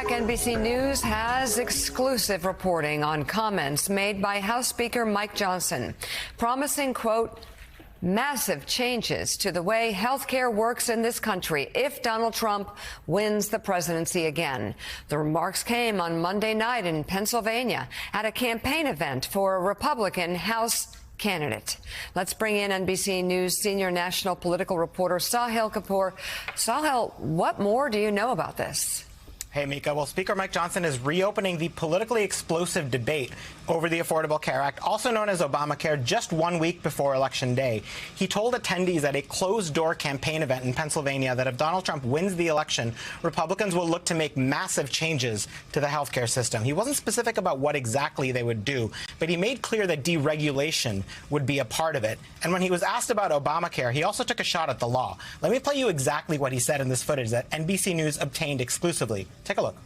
NBC News has exclusive reporting on comments made by House Speaker Mike Johnson, promising, quote, massive changes to the way health care works in this country if Donald Trump wins the presidency again. The remarks came on Monday night in Pennsylvania at a campaign event for a Republican House candidate. Let's bring in NBC News senior national political reporter Sahil Kapoor. Sahil, what more do you know about this? Hey, Mika. Well, Speaker Mike Johnson is reopening the politically explosive debate over the Affordable Care Act, also known as Obamacare, just 1 week before Election Day. He told attendees at a closed-door campaign event in Pennsylvania that if Donald Trump wins the election, Republicans will look to make massive changes to the health care system. He wasn't specific about what exactly they would do, but he made clear that deregulation would be a part of it. And when he was asked about Obamacare, he also took a shot at the law. Let me play you exactly what he said in this footage that NBC News obtained exclusively. Take a look.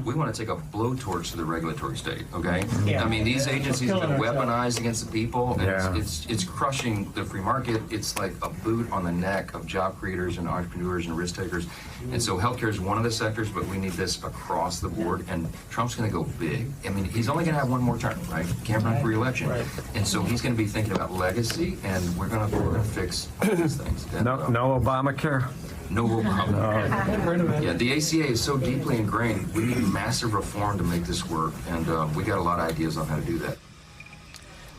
We want to take a blowtorch to the regulatory state, okay? Yeah. I mean, these agencies have been weaponized against the people, and it's crushing the free market. It's like a boot on the neck of job creators and entrepreneurs and risk takers. And so healthcare is one of the sectors, but we need this across the board, and Trump's going to go big. I mean, he's only going to have one more term, right? Can't run for re-election. Right. And so he's going to be thinking about legacy, and we're going to fix all these things. And, no Obamacare? No Obama. Yeah, the ACA is so deeply ingrained. We need massive reform to make this work, and we got a lot of ideas on how to do that.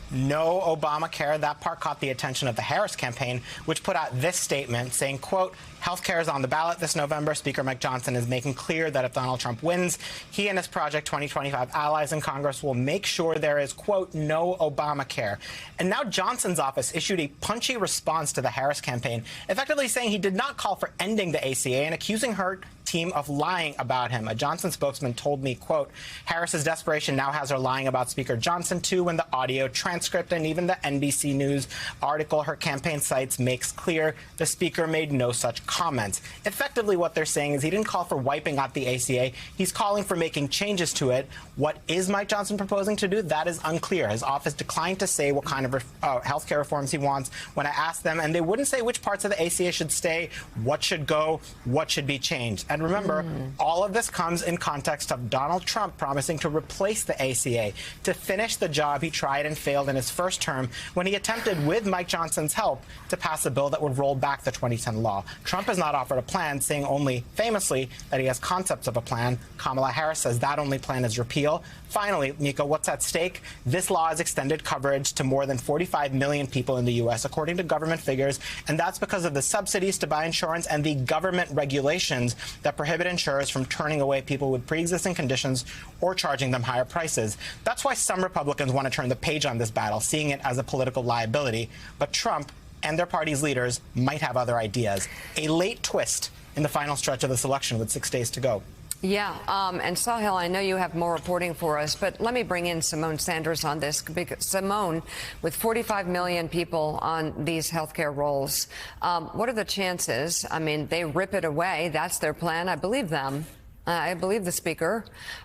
No Obamacare. That part caught the attention of the Harris campaign, which put out this statement saying, quote, healthcare is on the ballot this November. Speaker Mike Johnson is making clear that if Donald Trump wins, he and his Project 2025 allies in Congress will make sure there is, quote, no Obamacare. And now Johnson's office issued a punchy response to the Harris campaign, effectively saying he did not call for ending the ACA and accusing her team of lying about him. A Johnson spokesman told me, quote, Harris's desperation now has her lying about Speaker Johnson, too, when the audio transcript and even the NBC News article her campaign cites makes clear the speaker made no such comments. Effectively, what they're saying is he didn't call for wiping out the ACA. He's calling for making changes to it. What is Mike Johnson proposing to do? That is unclear. His office declined to say what kind of health care reforms he wants when I asked them, and they wouldn't say which parts of the ACA should stay, what should go, what should be changed. And remember, all of this comes in context of Donald Trump promising to replace the ACA, to finish the job he tried and failed in his first term when he attempted, with Mike Johnson's help, to pass a bill that would roll back the 2010 law. Trump has not offered a plan, saying only famously that he has concepts of a plan. Kamala Harris says that only plan is repeal. Finally, Mika, what's at stake? This law has extended coverage to more than 45 million people in the U.S., according to government figures, and that's because of the subsidies to buy insurance and the government regulations that prohibit insurers from turning away people with pre-existing conditions or charging them higher prices. That's why some Republicans want to turn the page on this battle, seeing it as a political liability. But Trump and their party's leaders might have other ideas. A late twist in the final stretch of this election with 6 days to go. Yeah, and Sahil, I know you have more reporting for us, but let me bring in Symone Sanders on this. Because Symone, with 45 million people on these healthcare rolls, what are the chances? I mean, they rip it away. That's their plan. I believe them. I believe the speaker.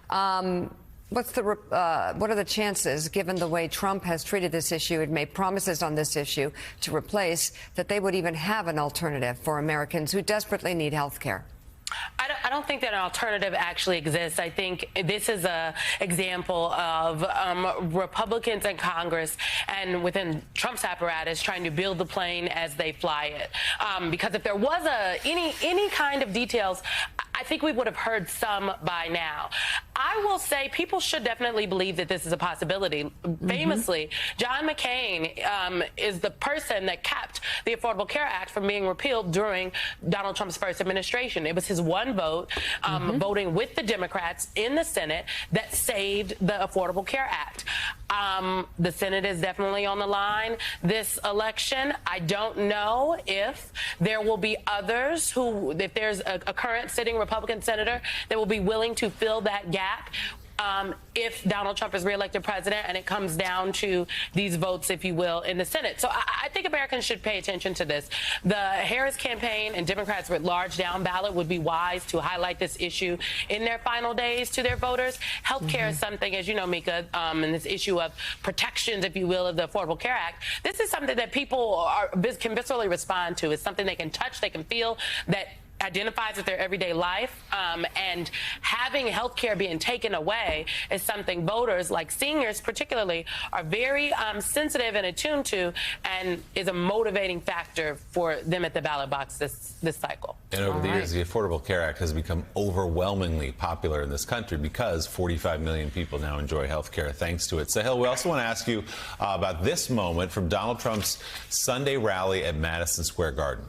What are the chances, given the way Trump has treated this issue and made promises on this issue to replace, that they would even have an alternative for Americans who desperately need health care? I don't think that an alternative actually exists. I think this is an example of Republicans in Congress and within Trump's apparatus trying to build the plane as they fly it. Because if there was any kind of details, I think we would have heard some by now. I will say people should definitely believe that this is a possibility. Famously, John McCain is the person that kept the Affordable Care Act from being repealed during Donald Trump's first administration. It was his one vote, voting with the Democrats in the Senate, that saved the Affordable Care Act. The Senate is definitely on the line this election. I don't know if there will be others who, if there's a current sitting Republican senator that will be willing to fill that gap if Donald Trump is reelected president and it comes down to these votes, if you will, in the Senate. So I think Americans should pay attention to this. The Harris campaign and Democrats writ large down ballot would be wise to highlight this issue in their final days to their voters. Healthcare is something, as you know, Mika, and this issue of protections, if you will, of the Affordable Care Act. This is something that people can viscerally respond to. It's something they can touch, they can feel, that identifies with their everyday life, and having health care being taken away is something voters, like seniors particularly, are very sensitive and attuned to, and is a motivating factor for them at the ballot box this cycle. And over the years, the Affordable Care Act has become overwhelmingly popular in this country because 45 million people now enjoy health care thanks to it. Sahil, we also want to ask you about this moment from Donald Trump's Sunday rally at Madison Square Garden.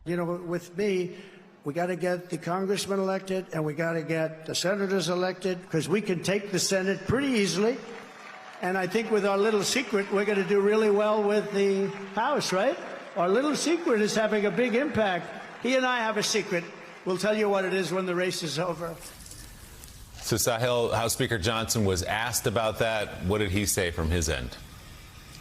You know, with me, we got to get the congressmen elected and we got to get the senators elected, because we can take the Senate pretty easily. And I think with our little secret, we're going to do really well with the House, right? Our little secret is having a big impact. He and I have a secret. We'll tell you what it is when the race is over. So, Sahil, House Speaker Johnson was asked about that. What did he say from his end?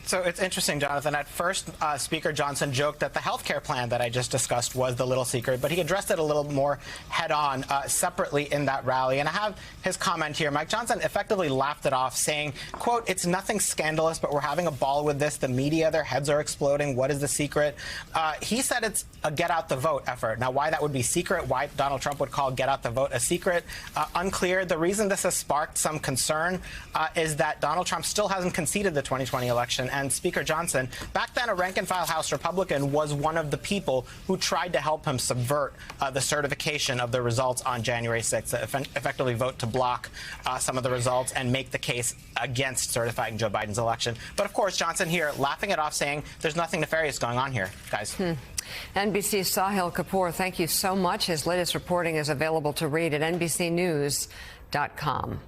So it's interesting, Jonathan. At first, Speaker Johnson joked that the health care plan that I just discussed was the little secret, but he addressed it a little more head-on separately in that rally. And I have his comment here. Mike Johnson effectively laughed it off, saying, quote, "It's nothing scandalous, but we're having a ball with this. The media, their heads are exploding. What is the secret?" He said it's a get-out-the-vote effort. Now, why that would be secret, why Donald Trump would call get-out-the-vote a secret, unclear. The reason this has sparked some concern is that Donald Trump still hasn't conceded the 2020 election. And Speaker Johnson, back then a rank-and-file House Republican, was one of the people who tried to help him subvert the certification of the results on January 6th, to effectively vote to block some of the results and make the case against certifying Joe Biden's election. But, of course, Johnson here laughing it off, saying there's nothing nefarious going on here, guys. NBC's Sahil Kapoor, thank you so much. His latest reporting is available to read at NBCnews.com.